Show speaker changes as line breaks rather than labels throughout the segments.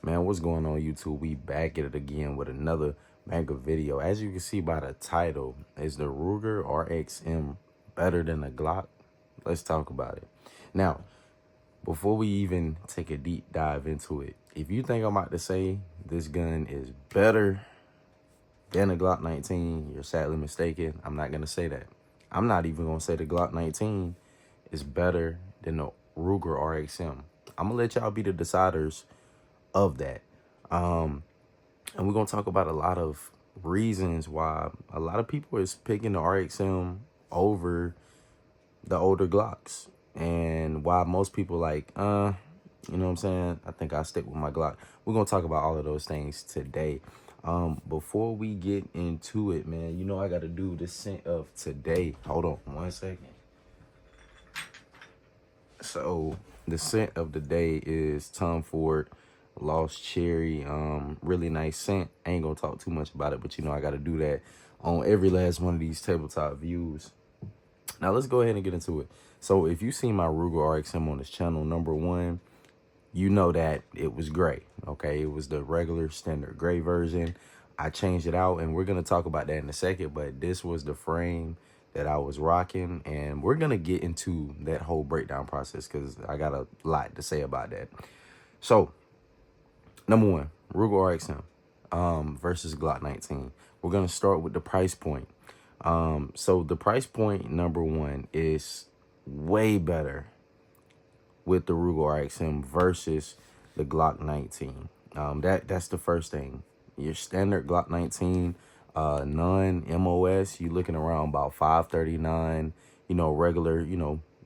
Man, what's going on, YouTube? We back at it again with another mega video. As you can see by the title, is the Ruger RXM better than the Glock? Let's talk about it. Now, before we even take a deep dive into it, if you think I'm about to say this gun is better than a Glock 19, you're sadly mistaken. I'm not going to say that. I'm not even going to say the Glock 19 is better than the Ruger RXM. I'm going to let y'all be the deciders of that. And we're going to talk about a lot of reasons why a lot of people is picking the RXM over the older Glocks, and why most people like, you know what I'm saying? I think I'll stick with my Glock. We're going to talk about all of those things today. Before we get into it, man, you know I got to do the scent of today. Hold on 1 second. So the scent of the day is Tom Ford Lost Cherry. Really nice scent. I ain't gonna talk too much about it, but you know I gotta do that on every last one of these tabletop views. Now let's go ahead and get into it. So if you see my Ruger RXM on this channel, number one, you know that it was gray. Okay, it was the regular standard gray version. I changed it out, and we're gonna talk about that in a second, but this was the frame that I was rocking, and we're gonna get into that whole breakdown process because I got a lot to say about that. So number one, Ruger RXM versus Glock 19. We're gonna start with the price point. So the price point, number one, is way better with the Ruger RXM versus the Glock 19. That's the first thing. Your standard Glock 19, non-MOS, you're looking around about $539. You know, regular,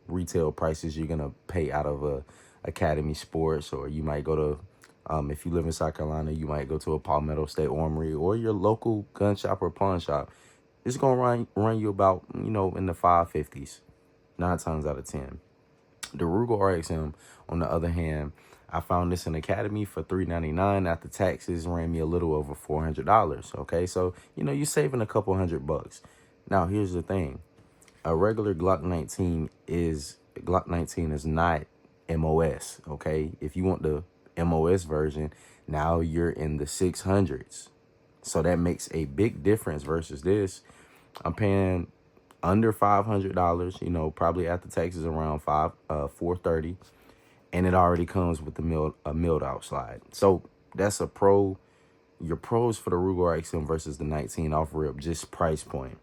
retail prices you're gonna pay out of a Academy Sports, or you might go to, if you live in South Carolina, you might go to a Palmetto State Armory or your local gun shop or pawn shop. It's gonna run you about, in the 550s, 9 times out of 10. The Ruger RXM, on the other hand, I found this in Academy for $399. After taxes, ran me a little over $400. Okay, so you're saving a couple $100. Now here's the thing: a regular Glock 19 is not MOS. Okay, if you want the MOS version, now you're in the 600s. So that makes a big difference versus this. I'm paying under $500, probably after taxes around $430, and it already comes with the milled out slide. So that's a pro. Your pros for the Ruger RXM versus the 19 off rip, just price point.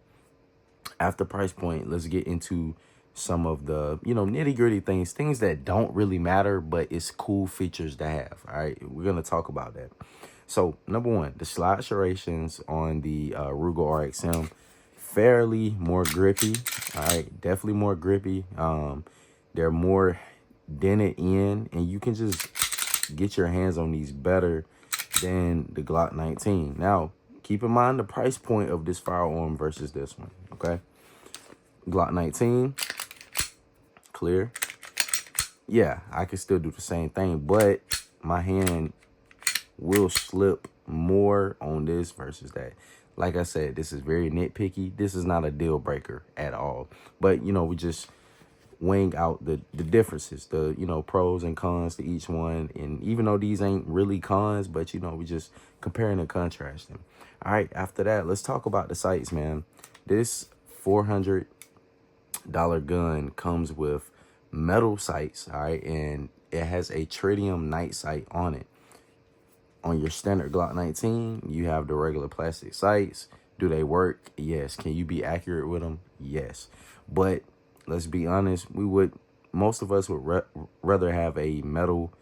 After price point, let's get into some of the nitty gritty things that don't really matter, but it's cool features to have. All right, we're gonna talk about that. So number one, the slide serrations on the Ruger RXM, fairly more grippy. All right, definitely more grippy. They're more dented in, and you can just get your hands on these better than the Glock 19. Now, keep in mind the price point of this firearm versus this one. Okay, Glock 19, clear. Yeah, I can still do the same thing, but my hand will slip more on this versus that. Like I said, this is very nitpicky. This is not a deal breaker at all. But, we just weighing out the differences, the, pros and cons to each one. And even though these ain't really cons, but, we just comparing and contrasting. All right, after that, let's talk about the sights, man. This $400 gun comes with metal sights, all right? And it has a tritium night sight on it. On your standard Glock 19, you have the regular plastic sights. Do they work? Yes. Can you be accurate with them? Yes. But let's be honest, most of us would rather have a metal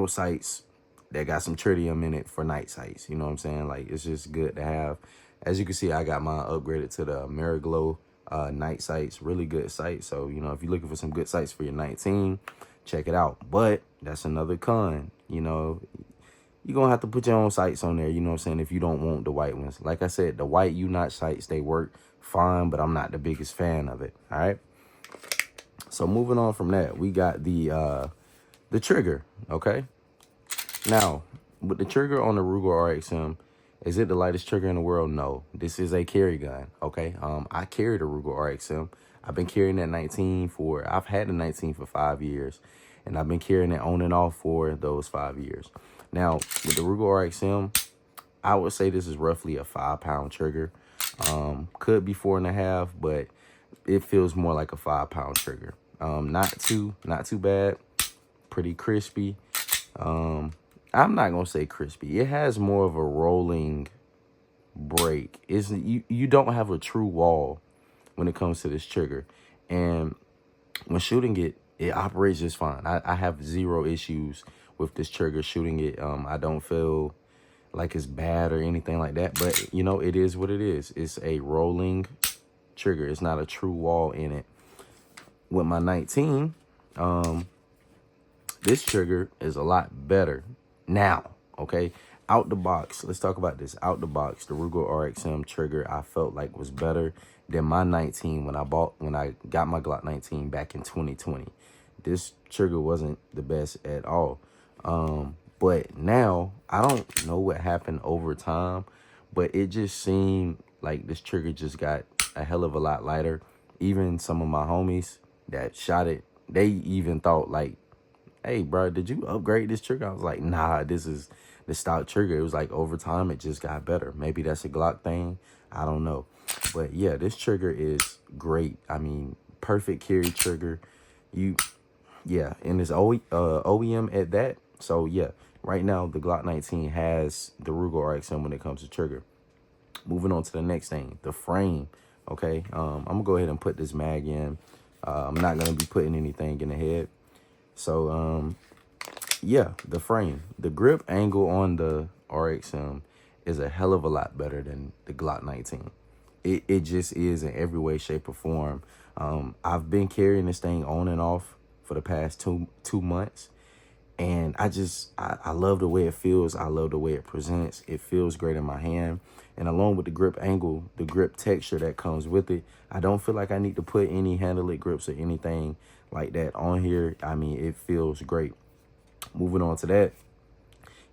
sights that got some tritium in it for night sights. You know what I'm saying? Like, it's just good to have. As you can see, I got mine upgraded to the Mariglow night sights. Really good sights. So, if you're looking for some good sights for your 19, check it out. But that's another con. You're going to have to put your own sights on there, you know what I'm saying, if you don't want the white ones. Like I said, the white U-notch sights, they work fine, but I'm not the biggest fan of it, all right? So moving on from that, we got the trigger, okay? Now, with the trigger on the Ruger RXM, is it the lightest trigger in the world? No. This is a carry gun, okay? I carried a Ruger RXM. I've been carrying that 19 I've had the 19 for 5 years. and I've been carrying it on and off for those 5 years. Now, with the Ruger RXM, I would say this is roughly a 5-pound trigger. Could be 4.5, but it feels more like a 5-pound trigger. Not too bad. Pretty crispy. I'm not gonna say crispy. It has more of a rolling break. You don't have a true wall when it comes to this trigger, and when shooting it operates just fine. I have zero issues with this trigger shooting it. I don't feel like it's bad or anything like that, but you know, it is what it is. It's a rolling trigger. It's not a true wall in it. With my 19, this trigger is a lot better now. Okay, out the box, let's talk about this. Out the box, the Ruger RXM trigger I felt like was better than my 19 when I got my Glock 19 back in 2020. This trigger wasn't the best at all. But now I don't know what happened over time, but it just seemed like this trigger just got a hell of a lot lighter. Even some of my homies that shot it, they even thought like, hey, bro, did you upgrade this trigger? I was like, nah, this is the stock trigger. It was like over time, it just got better. Maybe that's a Glock thing. I don't know. But yeah, this trigger is great. I mean, perfect carry trigger. Yeah, and it's OEM at that. So yeah, right now the Glock 19 has the Ruger RXM when it comes to trigger. Moving on to the next thing, the frame. Okay, I'm gonna go ahead and put this mag in. I'm not gonna be putting anything in the head. So yeah, the frame, the grip angle on the RXM is a hell of a lot better than the Glock 19. It just is in every way, shape, or form. I've been carrying this thing on and off for the past two months, and I love the way it feels. I love the way it presents. It feels great in my hand, and along with the grip angle, the grip texture that comes with it, I don't feel like I need to put any handle-it grips or anything like that on here. I mean, it feels great. Moving on to that,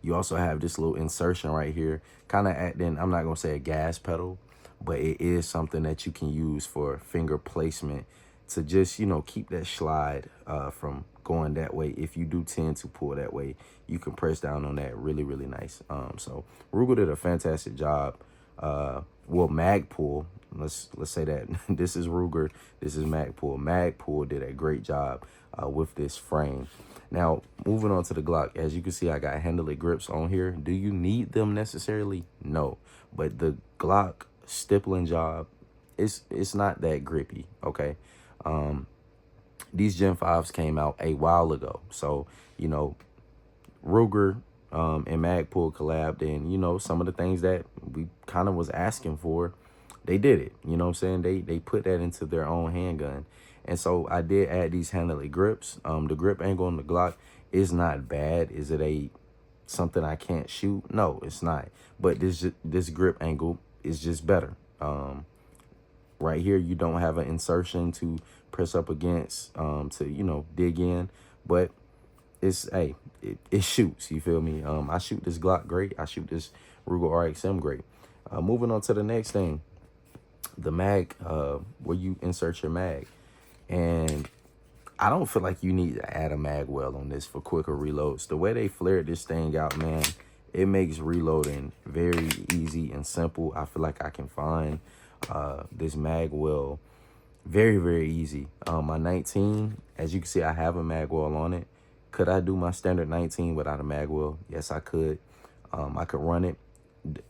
you also have this little insertion right here, kind of acting, I'm not gonna say a gas pedal, but it is something that you can use for finger placement to just, you know, keep that slide from going that way. If you do tend to pull that way, you can press down on that. Really, really nice. So Ruger did a fantastic job. Well, Magpul, let's say that this is Ruger, this is Magpul. Magpul did a great job with this frame. Now, moving on to the Glock, as you can see, I got handle-it grips on here. Do you need them necessarily? No, but the Glock stippling job, it's not that grippy. Okay, these Gen 5s came out a while ago, so you know, Ruger and Magpul collabed, and you know, some of the things that we kind of was asking for, they did it. You know what I'm saying? They put that into their own handgun. And so I did add these handle-it grips. The grip angle on the Glock is not bad. Is it something I can't shoot? No, it's not. But this grip angle is just better. Right here, you don't have an insertion to press up against to, you know, dig in. But it shoots. You feel me? I shoot this Glock great. I shoot this Ruger RXM great. Moving on to the next thing, the mag, where you insert your mag. And I don't feel like you need to add a mag well on this for quicker reloads. The way they flared this thing out, man, it makes reloading very easy and simple. I feel like I can find this mag well very, very easy. My 19, as you can see, I have a mag well on it. Could I do my standard 19 without a mag well? Yes, I could. I could run it.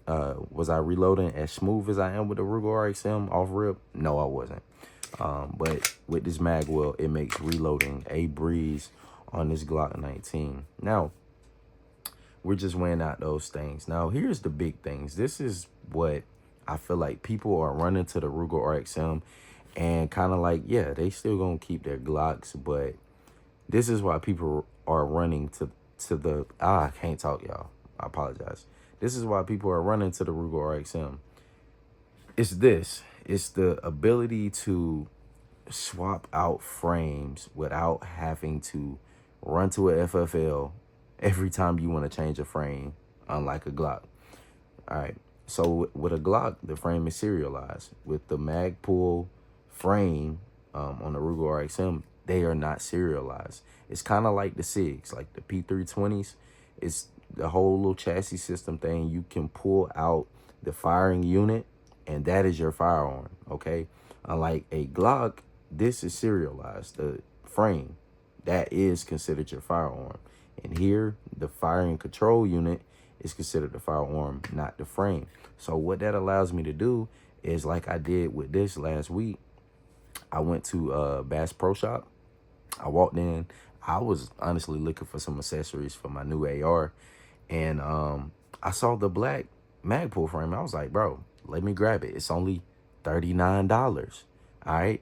Was I reloading as smooth as I am with the Ruger RXM off rip? No, I wasn't. But with this mag well, it makes reloading a breeze on this Glock 19. Now, we're just weighing out those things. Now, here's the big things. This is what I feel like people are running to the Ruger RXM and kind of like, yeah, they still gonna keep their Glocks, but this is why people are running to the, I can't talk, y'all. I apologize. This is why people are running to the Ruger RXM. It's the ability to swap out frames without having to run to a FFL every time you want to change a frame, unlike a Glock. All right, so with a Glock, the frame is serialized. With the Magpul frame on the Ruger RXM, they are not serialized. It's kind of like the SIGs, like the P320s. It's the whole little chassis system thing. You can pull out the firing unit, and that is your firearm, okay? Unlike a Glock, this is serialized. The frame, that is considered your firearm. And here, the firing control unit is considered the firearm, not the frame. So what that allows me to do is, like I did with this last week, I went to Bass Pro Shop. I walked in. I was honestly looking for some accessories for my new AR. And I saw the black Magpul frame. I was like, bro, let me grab it. It's only $39. All right.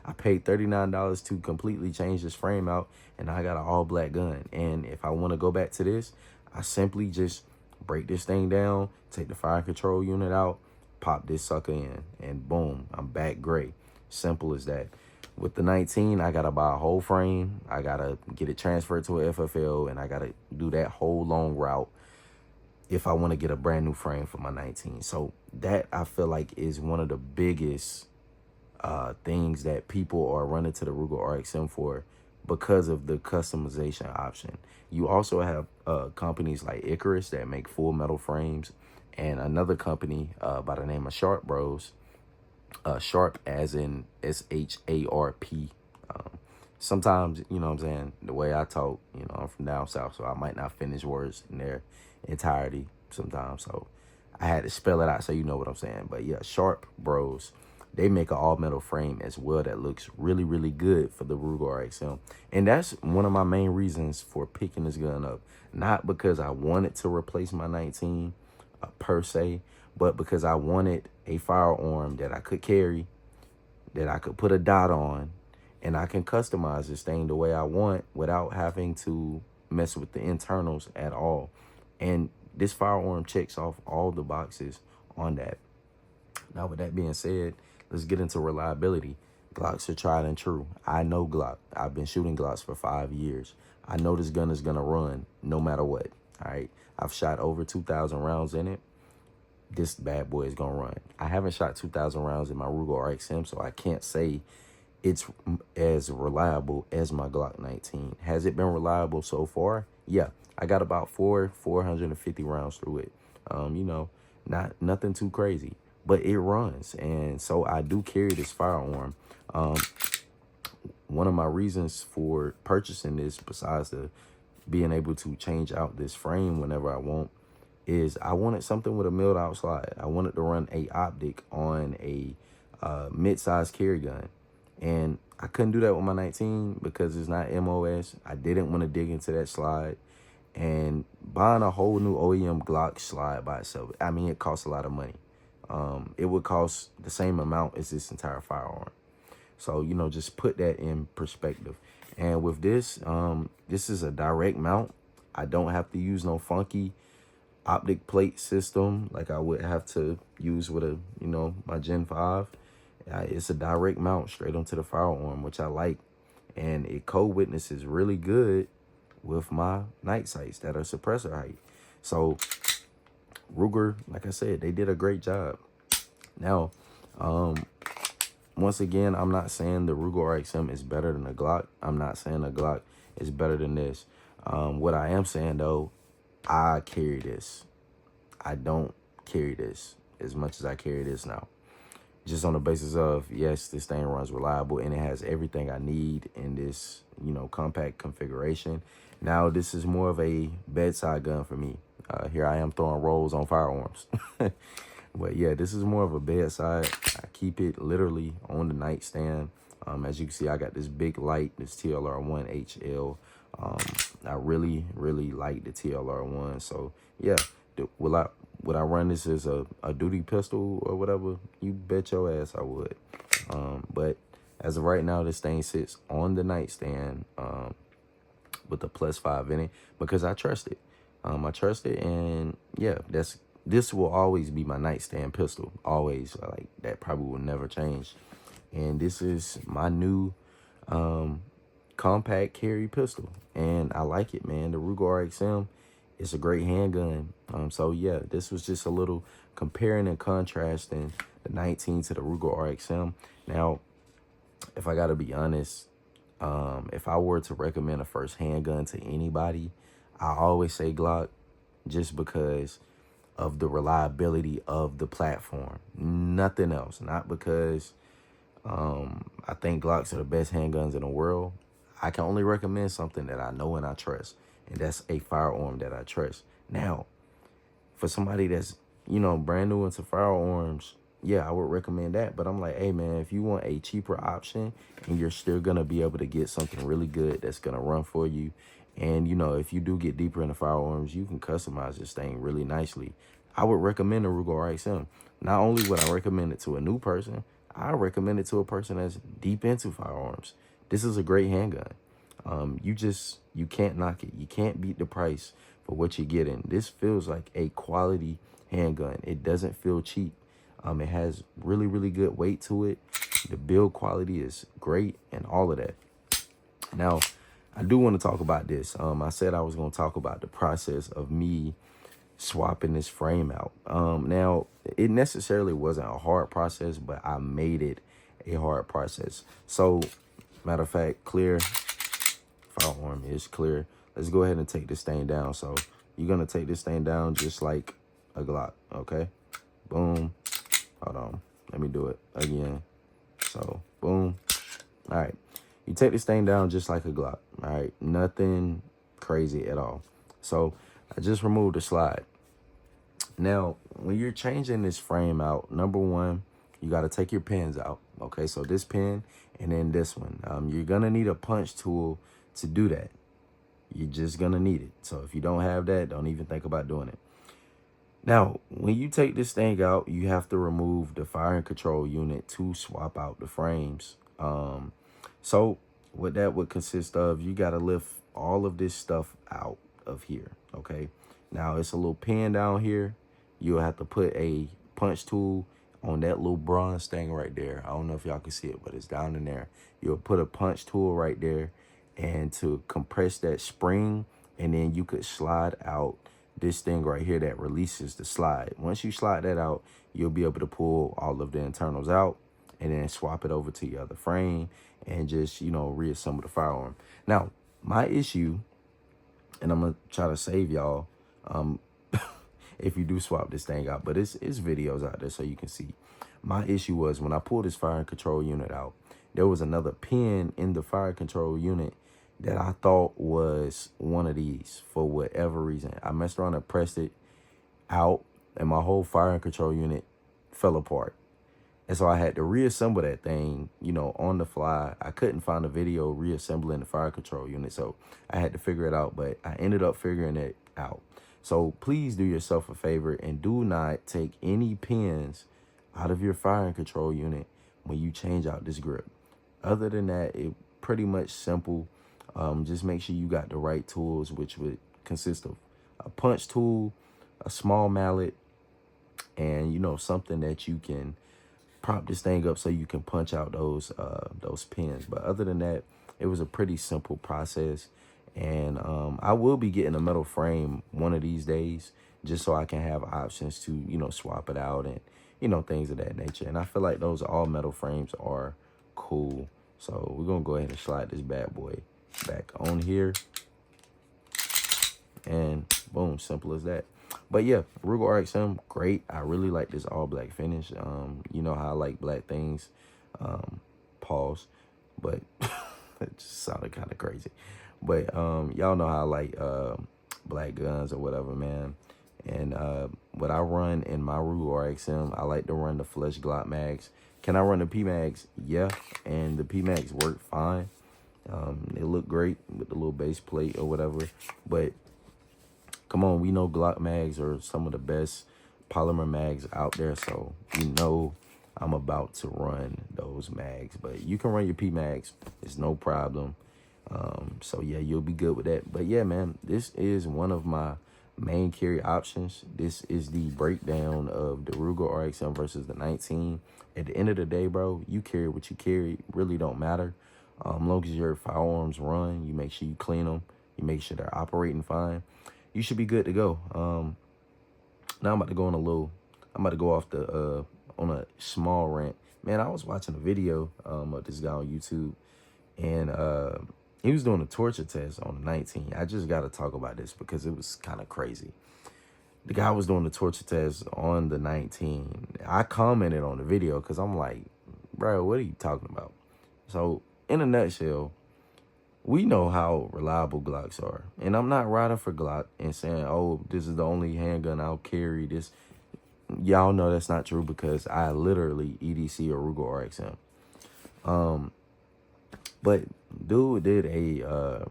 I paid $39 to completely change this frame out, and I got an all black gun. And if I want to go back to this, I simply just break this thing down, take the fire control unit out, pop this sucker in, and boom, I'm back gray. Simple as that. With the 19, I gotta buy a whole frame. I gotta get it transferred to a FFL, and I gotta do that whole long route if I want to get a brand new frame for my 19. So that, I feel like, is one of the biggest things that people are running to the Ruger RXM for, because of the customization option. You also have companies like Icarus that make full metal frames, and another company by the name of Sharp Bros. Sharp as in SHARP. Sometimes, you know what I'm saying, the way I talk, you know, I'm from down south, so I might not finish words in their entirety sometimes. So I had to spell it out so you know what I'm saying. But yeah, Sharp Bros, they make an all metal frame as well that looks really, really good for the Ruger RXM. And that's one of my main reasons for picking this gun up. Not because I wanted to replace my 19 per se, but because I wanted a firearm that I could carry, that I could put a dot on, and I can customize this thing the way I want without having to mess with the internals at all. And this firearm checks off all the boxes on that. Now, with that being said, let's get into reliability. Glocks are tried and true. I know Glock. I've been shooting Glocks for 5 years. I know this gun is gonna run no matter what, all right? I've shot over 2,000 rounds in it. This bad boy is gonna run. I haven't shot 2,000 rounds in my Ruger RXM, so I can't say it's as reliable as my Glock 19. Has it been reliable so far? Yeah, I got about 450 rounds through it. You know, nothing too crazy, but it runs. And so I do carry this firearm. One of my reasons for purchasing this, besides the being able to change out this frame whenever I want, is I wanted something with a milled out slide. I wanted to run a optic on a mid-size carry gun. And I couldn't do that with my 19 because it's not MOS. I didn't want to dig into that slide. And buying a whole new OEM Glock slide by itself, I mean, it costs a lot of money. It would cost the same amount as this entire firearm. So, you know, just put that in perspective. And with this, this is a direct mount. I don't have to use no funky optic plate system like I would have to use with a, you know, my Gen 5. It's a direct mount straight onto the firearm, which I like. And it co-witnesses really good with my night sights that are suppressor height. So Ruger, like I said, they did a great job. Now, once again, I'm not saying the Ruger RXM is better than the Glock. I'm not saying the Glock is better than this. What I am saying, though, I carry this. I don't carry this as much as I carry this now. Just on the basis of, yes, this thing runs reliable and it has everything I need in this, you know, compact configuration. Now, this is more of a bedside gun for me. Here I am throwing rolls on firearms. But yeah, this is more of a bedside. I keep it literally on the nightstand. As you can see, I got this big light, this TLR1 HL. I really, really like the TLR1. So yeah, would I run this as a duty pistol or whatever? You bet your ass I would. But as of right now, this thing sits on the nightstand with a +5 in it because I trust it. I trust it, and yeah, this will always be my nightstand pistol. Always, like, that probably will never change. And this is my new compact carry pistol, and I like it, man. The Ruger RXM is a great handgun. So yeah, this was just a little comparing and contrasting the 19 to the Ruger RXM. Now, if I gotta be honest, If I were to recommend a first handgun to anybody, I always say Glock, just because of the reliability of the platform. Nothing else. Not because I think Glocks are the best handguns in the world. I can only recommend something that I know and I trust, and that's a firearm that I trust. Now, for somebody that's, brand new into firearms, yeah, I would recommend that. But I'm like, hey, man, if you want a cheaper option and you're still going to be able to get something really good that's going to run for you, and, if you do get deeper into firearms, you can customize this thing really nicely, I would recommend the Ruger RXM. Not only would I recommend it to a new person, I recommend it to a person that's deep into firearms. This is a great handgun. You can't knock it. You can't beat the price for what you're getting. This feels like a quality handgun. It doesn't feel cheap. It has really, really good weight to it. The build quality is great and all of that. Now, I do want to talk about this. I said I was going to talk about the process of me swapping this frame out. Now, it necessarily wasn't a hard process, but I made it a hard process. So, matter of fact, clear. Firearm is clear. Let's go ahead and take this thing down. So, you're going to take this thing down just like a Glock, okay? Boom. Hold on. Let me do it again. So, boom. All right. You take this thing down just like a Glock, all right? Nothing crazy at all. So, I just removed the slide. Now, when you're changing this frame out, number one, you got to take your pins out, okay? So, this pin and then this one. You're going to need a punch tool to do that. You're just going to need it. So, if you don't have that, don't even think about doing it. Now, when you take this thing out, you have to remove the firing control unit to swap out the frames. So what that would consist of, you got to lift all of this stuff out of here, okay? Now, it's a little pin down here. You'll have to put a punch tool on that little bronze thing right there. I don't know if y'all can see it, but it's down in there. You'll put a punch tool right there and to compress that spring, and then you could slide out this thing right here that releases the slide. Once you slide that out, you'll be able to pull all of the internals out and then swap it over to your other frame and just, reassemble the firearm. Now, my issue, and I'm going to try to save y'all if you do swap this thing out, but it's videos out there so you can see. My issue was when I pulled this fire control unit out, there was another pin in the fire control unit that I thought was one of these for whatever reason. I messed around and pressed it out, and my whole fire control unit fell apart. And so I had to reassemble that thing, on the fly. I couldn't find a video reassembling the fire control unit, so I had to figure it out, but I ended up figuring it out. So please do yourself a favor and do not take any pins out of your fire control unit when you change out this grip. Other than that, it pretty much simple. Just make sure you got the right tools, which would consist of a punch tool, a small mallet, and something that you can prop this thing up so you can punch out those pins. But other than that, it was a pretty simple process. And I will be getting a metal frame one of these days, just so I can have options to swap it out and things of that nature. And I feel like those all metal frames are cool. So we're gonna go ahead and slide this bad boy back on here, and boom, simple as that. But yeah, Ruger RXM, great. I really like this all black finish. You know how I like black things. Pause, but it just sounded kind of crazy. But y'all know how I like black guns or whatever, man. And what I run in my Ruger RXM, I like to run the flush Glock mags. Can I run the P mags? Yeah, and the P mags work fine. They look great with the little base plate or whatever. But come on, we know Glock mags are some of the best polymer mags out there, so I'm about to run those mags. But you can run your P mags, it's no problem. So yeah, you'll be good with that. But yeah, man, this is one of my main carry options. This is the breakdown of the Ruger RXM versus the 19. At the end of the day, bro, you carry what you carry. It really don't matter. As long as your firearms run, you make sure you clean them, you make sure they're operating fine, you should be good to go. Now I'm about to go off on a small rant. Man, I was watching a video of this guy on YouTube, and he was doing a torture test on the 19. I just got to talk about this because it was kind of crazy. The guy was doing the torture test on the 19. I commented on the video because I'm like, bro, what are you talking about? So, in a nutshell, we know how reliable Glocks are. And I'm not riding for Glock and saying, oh, this is the only handgun I'll carry. This, y'all know that's not true because I literally EDC or Ruger RXM. But dude did a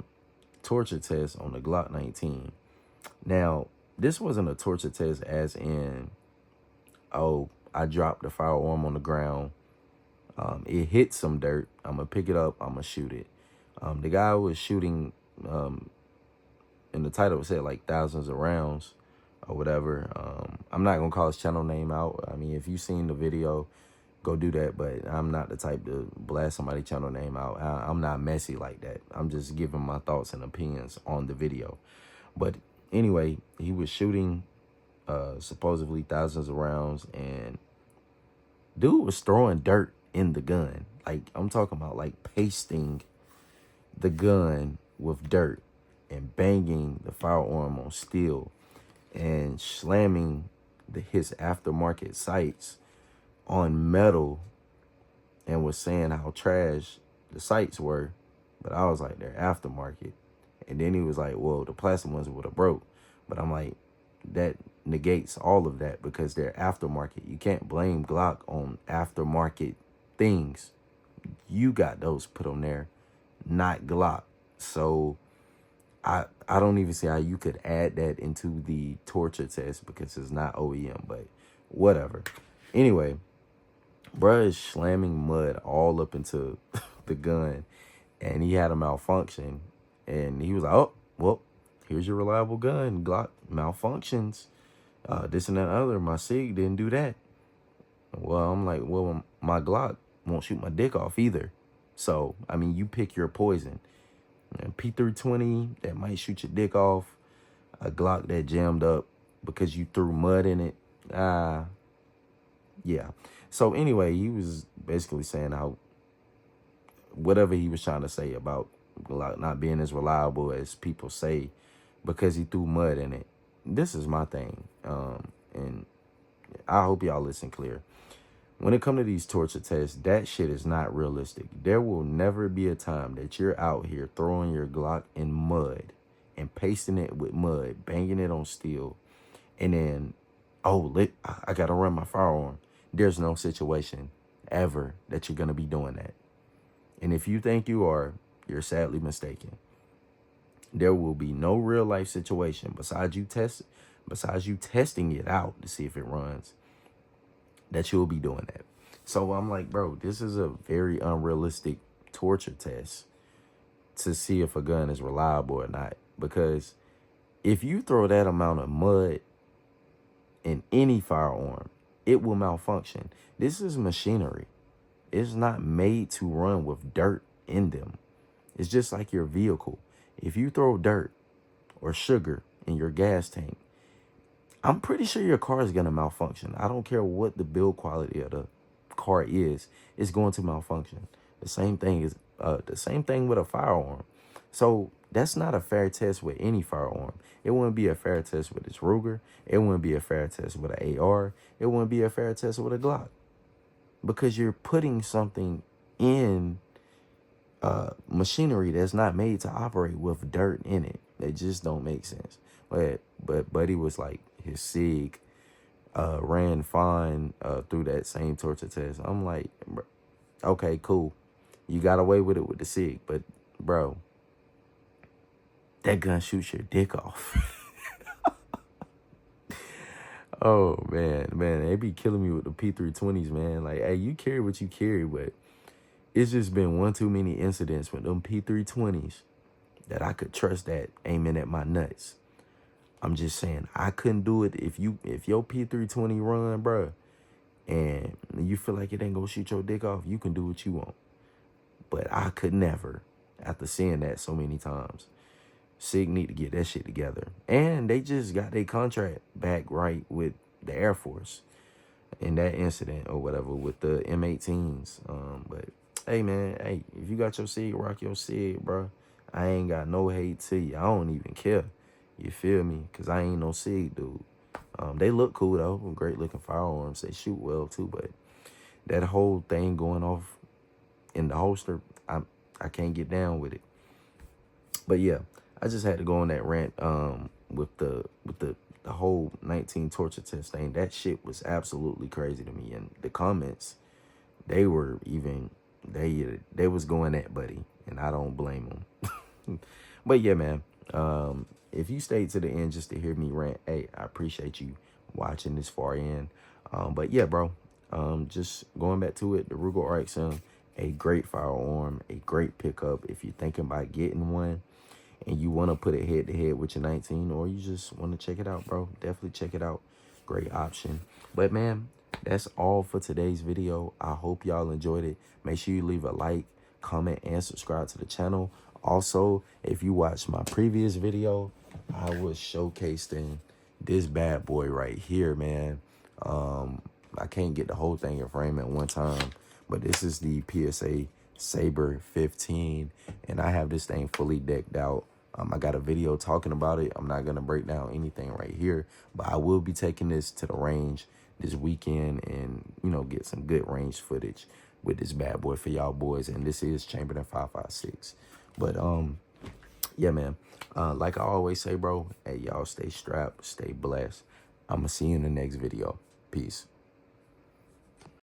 torture test on the Glock 19. Now, this wasn't a torture test as in, oh, I dropped the firearm on the ground. It hit some dirt. I'm going to pick it up. I'm going to shoot it. The guy was shooting, in the title it said like thousands of rounds or whatever. I'm not going to call his channel name out. I mean, if you've seen the video, go do that. But I'm not the type to blast somebody's channel name out. I'm not messy like that. I'm just giving my thoughts and opinions on the video. But anyway, he was shooting supposedly thousands of rounds, and dude was throwing dirt in the gun. Like, I'm talking about like pasting the gun with dirt and banging the firearm on steel and slamming his aftermarket sights on metal, and was saying how trash the sights were. But I was like, they're aftermarket. And then he was like, well, the plastic ones would have broke. But I'm like, that negates all of that because they're aftermarket. You can't blame Glock on aftermarket things. You got those put on there, not Glock. So I don't even see how you could add that into the torture test because it's not OEM, but whatever. Anyway, bruh is slamming mud all up into the gun, and he had a malfunction, and he was like, oh, well, here's your reliable gun. Glock malfunctions. This and that other. My SIG didn't do that. Well, I'm like, well, my Glock won't shoot my dick off either. So, I mean, you pick your poison. And P320, that might shoot your dick off. A Glock that jammed up because you threw mud in it. Yeah. So anyway, he was basically saying how whatever he was trying to say about Glock not being as reliable as people say because he threw mud in it. This is my thing. And I hope y'all listen clear. When it comes to these torture tests, that shit is not realistic. There will never be a time that you're out here throwing your Glock in mud and pasting it with mud, banging it on steel, and then, oh, I got to run my firearm. There's no situation ever that you're going to be doing that. And if you think you are, you're sadly mistaken. There will be no real life situation besides you testing it out to see if it runs, that you'll be doing that. So I'm like, bro, this is a very unrealistic torture test to see if a gun is reliable or not. Because if you throw that amount of mud in any firearm, it will malfunction. This is machinery. It's not made to run with dirt in them. It's just like your vehicle. If you throw dirt or sugar in your gas tank, I'm pretty sure your car is going to malfunction. I don't care what the build quality of the car is. It's going to malfunction. The same thing with a firearm. So that's not a fair test with any firearm. It wouldn't be a fair test with this Ruger. It wouldn't be a fair test with an AR. It wouldn't be a fair test with a Glock. Because you're putting something in machinery that's not made to operate with dirt in it. It just don't make sense. But Buddy was like, his SIG ran fine through that same torture test. I'm like, okay, cool. You got away with it with the SIG, but bro, that gun shoots your dick off. Oh, man, they be killing me with the P320s, man. Like, hey, you carry what you carry, but it's just been one too many incidents with them P320s that I could trust that aiming at my nuts. I'm just saying, I couldn't do it if your P320 run, bro, and you feel like it ain't gonna shoot your dick off, you can do what you want. But I could never, after seeing that so many times. SIG need to get that shit together. And they just got their contract back right with the Air Force in that incident or whatever with the M18s. But Hey, man, hey, if you got your SIG, rock your SIG, bro. I ain't got no hate to you. I don't even care. You feel me? Because I ain't no SIG dude. They look cool, though. Great looking firearms. They shoot well, too. But that whole thing going off in the holster, I can't get down with it. But yeah, I just had to go on that rant with the whole 19 torture test thing. That shit was absolutely crazy to me. And the comments, they were even they was going at Buddy, and I don't blame them. But yeah, man, if you stayed to the end just to hear me rant, hey, I appreciate you watching this far in. But yeah, bro, just going back to it, the Ruger RXM, a great firearm, a great pickup if you're thinking about getting one and you want to put it head to head with your 19, or you just want to check it out, bro. Definitely check it out. Great option. But man, that's all for today's video. I hope y'all enjoyed it. Make sure you leave a like, comment, and subscribe to the channel. Also, if you watched my previous video, I was showcasing this bad boy right here, man. I can't get the whole thing in frame at one time, but this is the PSA Saber 15, and I have this thing fully decked out. I got a video talking about it. I'm not gonna break down anything right here, but I will be taking this to the range this weekend and, you know, get some good range footage with this bad boy for y'all boys. And this is Chamberlain 5.56. But yeah, man, like I always say, bro, hey, y'all stay strapped, stay blessed. I'm gonna see you in the next video. Peace.